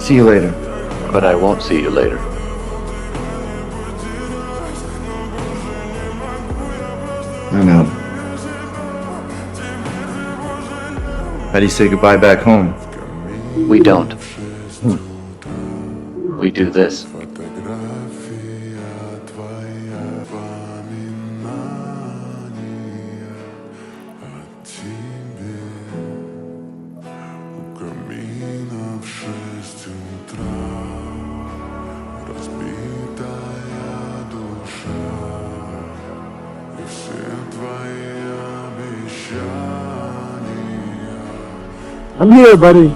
See you later. But I won't see you later. I know. How do you say goodbye back home? We don't. We do this. Камина в 6 утра, разбитая душа, и все твои обещания. I'm here, buddy.